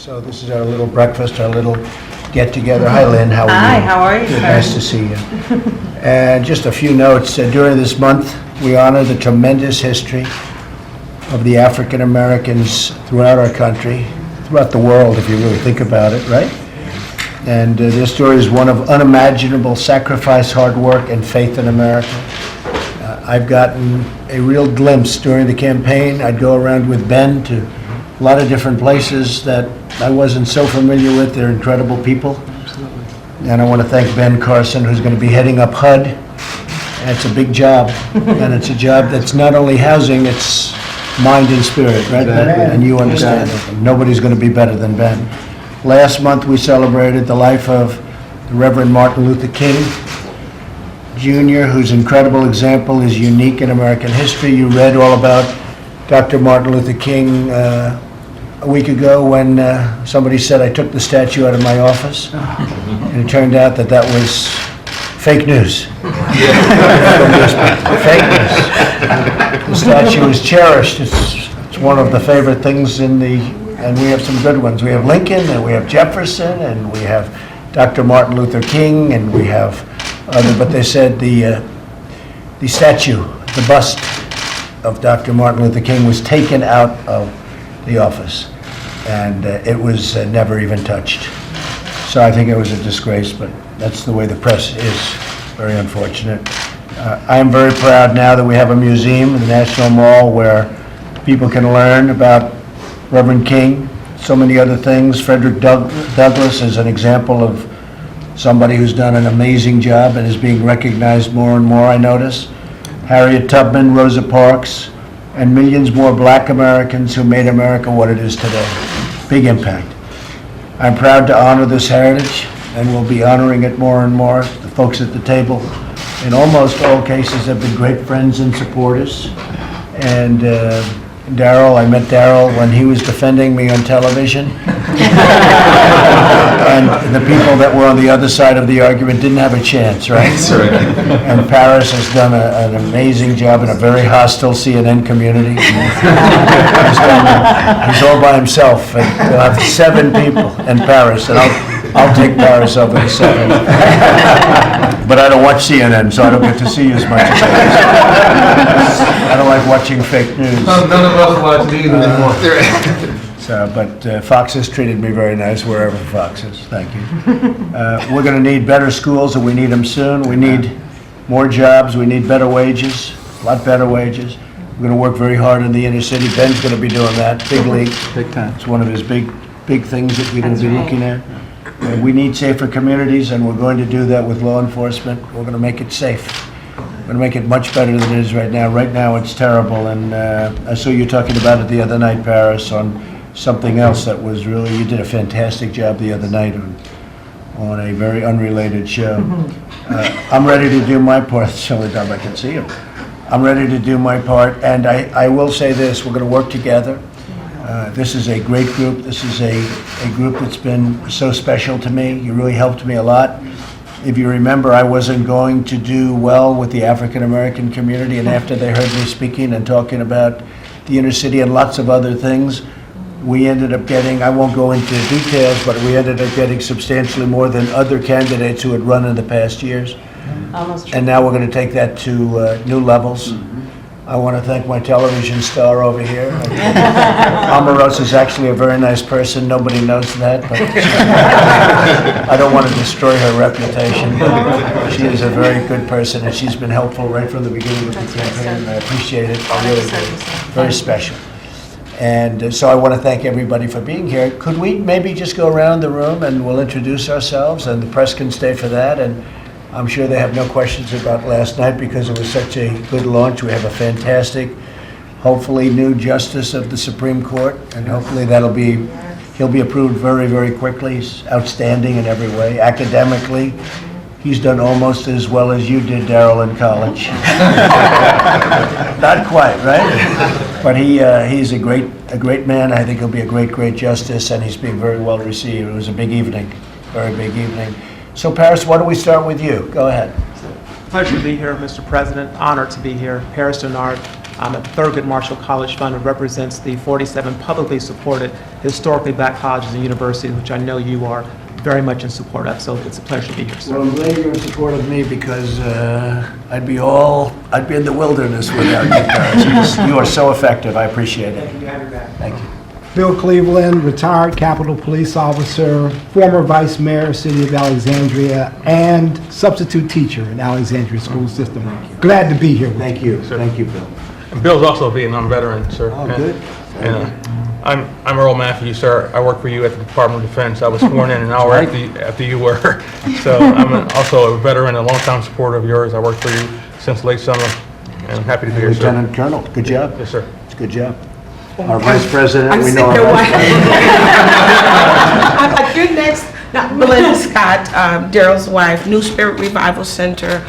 So this is our little breakfast, our little get-together. Hi, Lynn, how are you? Hi, how are you, Good, sir? nice to see you. And just a few notes. During this month, we honor the tremendous history of the African Americans throughout our country, throughout the world, if you really think about it, right? And their story is one of unimaginable sacrifice, hard work, and faith in America. I've gotten a real glimpse during the campaign. I'd go around with Ben to a lot of different places that I wasn't so familiar with. They're incredible people. Absolutely. And I want to thank Ben Carson, who's going to be heading up HUD. And it's a big job. And it's a job that's not only housing, it's mind and spirit, right, Ben? Exactly. And you understand it. Nobody's going to be better than Ben. Last month, we celebrated the life of the Reverend Martin Luther King Jr., whose incredible example is unique in American history. You read all about Dr. Martin Luther King a week ago when somebody said I took the statue out of my office. And it turned out that that was fake news. Fake news. The statue is cherished. It's one of the favorite things in the, and we have some good ones. We have Lincoln, and we have Jefferson, and we have Dr. Martin Luther King, and we have other, but they said the statue, the bust of Dr. Martin Luther King was taken out of the office, and it was never even touched. So I think it was a disgrace, but that's the way the press is. Very unfortunate. I am very proud now that we have a museum in the National Mall where people can learn about Reverend King, so many other things. Frederick Douglass is an example of somebody who's done an amazing job and is being recognized more and more, I notice. Harriet Tubman, Rosa Parks, and millions more black Americans who made America what it is today. Big impact. I'm proud to honor this heritage, and we'll be honoring it more and more. The folks at the table, in almost all cases, have been great friends and supporters. And Darrell, I met Darrell when he was defending me on television. And the people that were on the other side of the argument didn't have a chance, right? That's right. And Paris has done an amazing job in a very hostile CNN community. He's all by himself, and we'll have 7 people in Paris, and I'll take Paris over the 7. But I don't watch CNN, so I don't get to see you as much as I don't like watching fake news. None of us watch these anymore. So, but Fox has treated me very nice wherever Fox is. Thank you. We're going to need better schools, and we need them soon. We need more jobs. We need better wages, a lot better wages. We're going to work very hard in the inner city. Ben's going to be doing that, big league. Big time. It's one of his big things that we're going to be looking at. We need safer communities, and we're going to do that with law enforcement. We're going to make it safe. We're going to make it much better than it is right now. Right now, it's terrible, and I saw you talking about it the other night, Paris, on something else that was really, you did a fantastic job the other night on a very unrelated show. I'm ready to do my part. It's the only time I can see you. I'm ready to do my part, and I will say this, we're going to work together. This is a great group. This is a group that's been so special to me. You really helped me a lot. If you remember, I wasn't going to do well with the African American community, and after they heard me speaking and talking about the inner city and lots of other things, we ended up getting, I won't go into details, but we ended up getting substantially more than other candidates who had run in the past years. Almost And now we're going to take that to new levels. I want to thank my television star over here. Omarosa is actually a very nice person. Nobody knows that, but I don't want to destroy her reputation. But she is a very good person, and she's been helpful right from the beginning of the campaign. I appreciate it. I really do. Very special. And so I want to thank everybody for being here. Could we maybe just go around the room and we'll introduce ourselves, and the press can stay for that. And I'm sure they have no questions about last night because it was such a good launch. We have a fantastic, hopefully new justice of the Supreme Court, and hopefully he'll be approved very, very quickly. He's outstanding in every way. Academically, he's done almost as well as you did, Darrell, in college. Not quite, right? But he's a great man. I think he'll be a great justice, and he's being very well received. It was a big evening, very big evening. So Paris, why don't we start with you? Go ahead. Pleasure to be here, Mr. President. Honored to be here. Paris Denard, at Thurgood Marshall College Fund, and represents the 47 publicly supported historically black colleges and universities, which I know you are very much in support of. So it's a pleasure to be here, sir. Well, I'm glad you're in support of me because I'd be in the wilderness without you guys. You are so effective. I appreciate it. Thank you. Have your back. Thank you. Bill Cleveland, retired Capitol Police Officer, former Vice Mayor, City of Alexandria, and substitute teacher in Alexandria School System. Glad to be here with you. Thank you. Thank you, Bill. And Bill's also a Vietnam veteran, sir. Oh, good. And I'm Earl Matthews, sir. I work for you at the Department of Defense. I was sworn in an hour after you were. So I'm also a veteran and a longtime supporter of yours. I worked for you since late summer, and I'm happy to be here, sir. Lieutenant Colonel, good job. Yes, sir. It's a good job. Our Vice President, I'm we sitting know there our watching. You're next. Now, Belinda Scott, Daryl's wife, New Spirit Revival Center,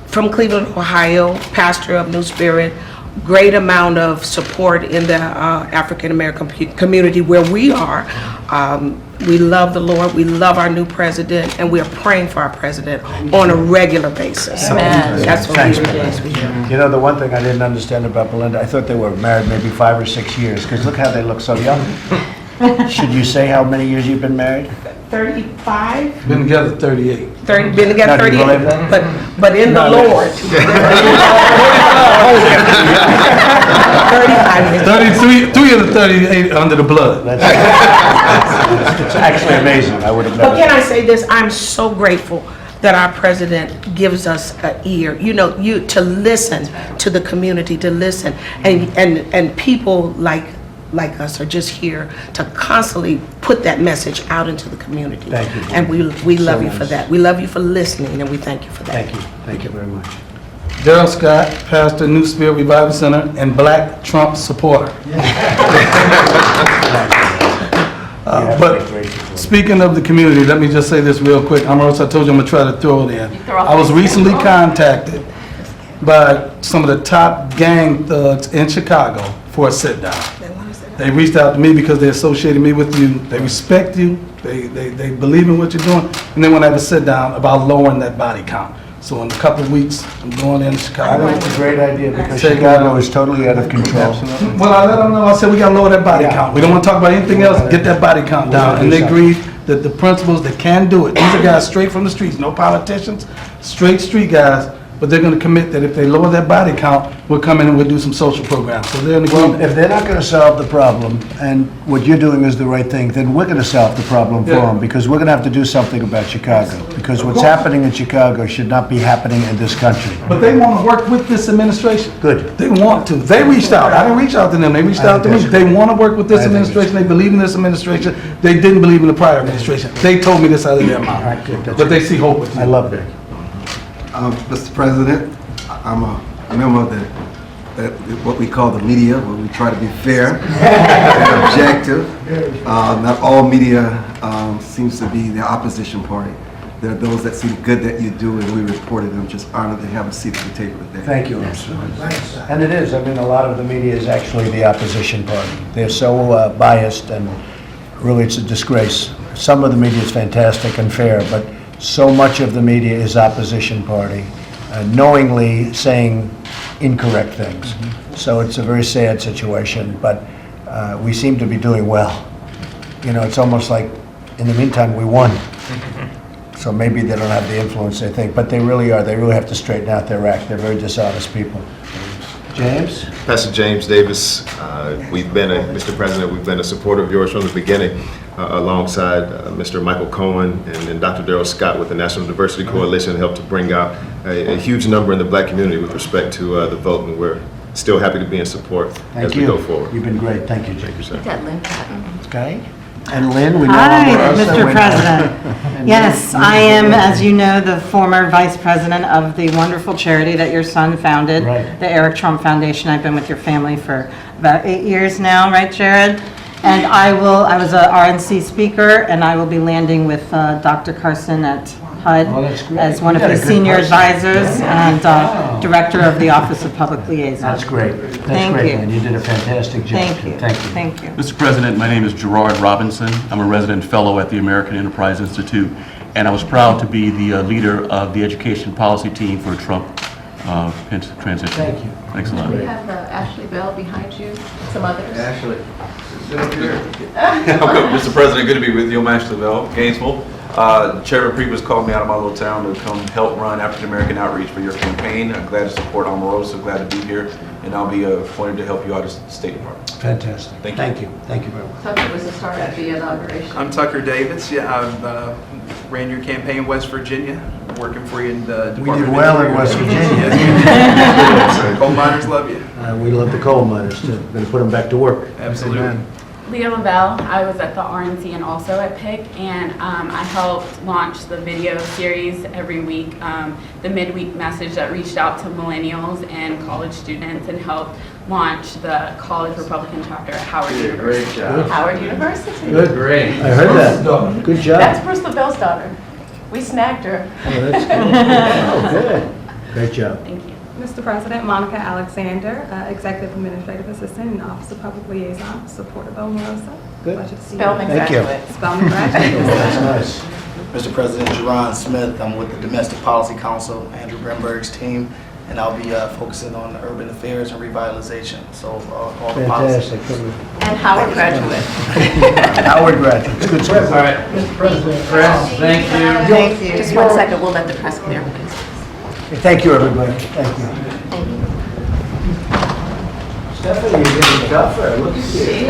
from Cleveland, Ohio, pastor of New Spirit. Great amount of support in the African American community where we are. We love the Lord, we love our new president, and we are praying for our president on a regular basis. So that's what we do. You know, the one thing I didn't understand about Belinda, I thought they were married maybe 5 or 6 years, because look how they look so young. Should you say how many years you've been married? 35? Been together 38. 30, been together Now, do you 38, believe that? but in the Lord. 35 years. 3 of the 38 under the blood. It's actually amazing. I would have But never. can I say this? I'm so grateful that our president gives us an ear, to listen to the community, to listen, and people like us are just here to constantly put that message out into the community. Thank you. And we love So you for nice. that. We love you for listening, and we thank you for that. Thank you. Thank you very much. Daryl Scott, pastor, New Spirit Revival Center, and Black Trump supporter. But speaking of the community, let me just say this real quick. I told you I'm gonna try to throw it in. I was recently contacted by some of the top gang thugs in Chicago for a sit-down. They reached out to me because they associated me with you. They respect you. They believe in what you're doing, and they want to have a sit-down about lowering that body count. So in a couple of weeks, I'm going in I Chicago. think it's a great idea because Take it Chicago out. is totally out of control. Well, I let them know, I said, we gotta lower that body Yeah. count. We don't wanna talk about anything else, get that body count down. And they agreed that the principals that can do it, these are guys straight from the streets, no politicians, straight street guys, but they're gonna commit that if they lower that body count, we'll come in and we'll do some social programs. So they're in Well, agreement. if they're not going to solve the problem, and what you're doing is the right thing, then we're going to solve the problem for Yeah. them, because we're going to have to do something about Chicago. Because what's happening in Chicago should not be happening in this country. But they wanna work with this administration. Good. They want to. They reached out. I didn't reach out to them. They reached out to me. They want to work with this I think that's- administration. They believe in this administration. They didn't believe in the prior administration. They told me this out of their mouth. right, good. That's But they see hope with you. I love that. Mr. President, I'm a member of what we call the media, where we try to be fair and objective. Not all media seems to be the opposition party. There are those that see the good that you do, and we reported them. Just honored to have a seat at the table today. Thank you. And it is, I mean, a lot of the media is actually the opposition party. They're so biased, and really it's a disgrace. Some of the media is fantastic and fair, but so much of the media is opposition party, knowingly saying incorrect things. So it's a very sad situation, but we seem to be doing well. You know, it's almost like, in the meantime, we won. So maybe they don't have the influence they think, but they really are. They really have to straighten out their act. They're very dishonest people. James? Pastor James Davis, Mr. President, we've been a supporter of yours from the beginning, alongside Mr. Michael Cohen and Dr. Daryl Scott with the National Diversity Coalition, helped to bring out a huge number in the black community with respect to the vote, and we're still happy to be in support as we go forward. You've been great. Thank you, James. Got Lynn Patton. Okay. And Lynn, we know Hi, Omarosa, Mr. we know- President. And Yes, I am, as you know, the former vice president of the wonderful charity that your son founded, Right. the Eric Trump Foundation. I've been with your family for about 8 years now, right, Jared? And I was a RNC speaker, and I will be landing with Dr. Carson at HUD Oh, that's great. as one You of got a his good senior person. advisors and director of the Office of Public Liaison. That's great. That's Thank great, you. Lynn. You did a fantastic job. Thank you. Thank you. Thank you. Mr. President, my name is Gerard Robinson. I'm a resident fellow at the American Enterprise Institute, and I was proud to be the leader of the education policy team for Trump transition. Thank you. Thanks a lot. We have Ashley Bell behind you, some others. Ashley. Mr. President, good to be with you. I'm Ashley Bell, Gainesville. Chairman Priebus called me out of my little town to come help run African American outreach for your campaign. I'm glad to support Omarosa, glad to be here, and I'll be appointed to help you out as State Department. Fantastic. Thank you. Thank you very much. Tucker was the start of the inauguration. I'm Tucker Davis. Yeah, I've ran your campaign in West Virginia, working for you in the We Department did of well in Interior. West Virginia. Yes. Coal miners love you. We love the coal miners too. Going to put them back to work. Absolutely. Amen. Leah Lavelle, I was at the RNC and also at PIC, and I helped launch the video series every week, the midweek message that reached out to millennials and college students and helped launch the College Republican chapter at Howard University. Great job. Howard University. Good. Great. I heard that. Good job. That's Bruce LaBelle's daughter. We snagged her. Oh, that's good. Oh, good. Great job. Thank you. Mr. President, Monica Alexander, Executive Administrative Assistant and Office of Public Liaison, support of Omarosa. Good. Pleasure to see you. Spelman Thank you. graduate. Spelman graduate. That's nice. Mr. President, Jerron Smith. I'm with the Domestic Policy Council, Andrew Brenberg's team, and I'll be focusing on urban affairs and revitalization. So all the policies. Fantastic. And Howard graduate. Howard graduates. Good stuff. All right, Mr. President, press, thank you. Thank you. Just 1 second, we'll let the press clear. Thank you, everybody. Thank you. Stephanie, you're getting tougher. Look at you.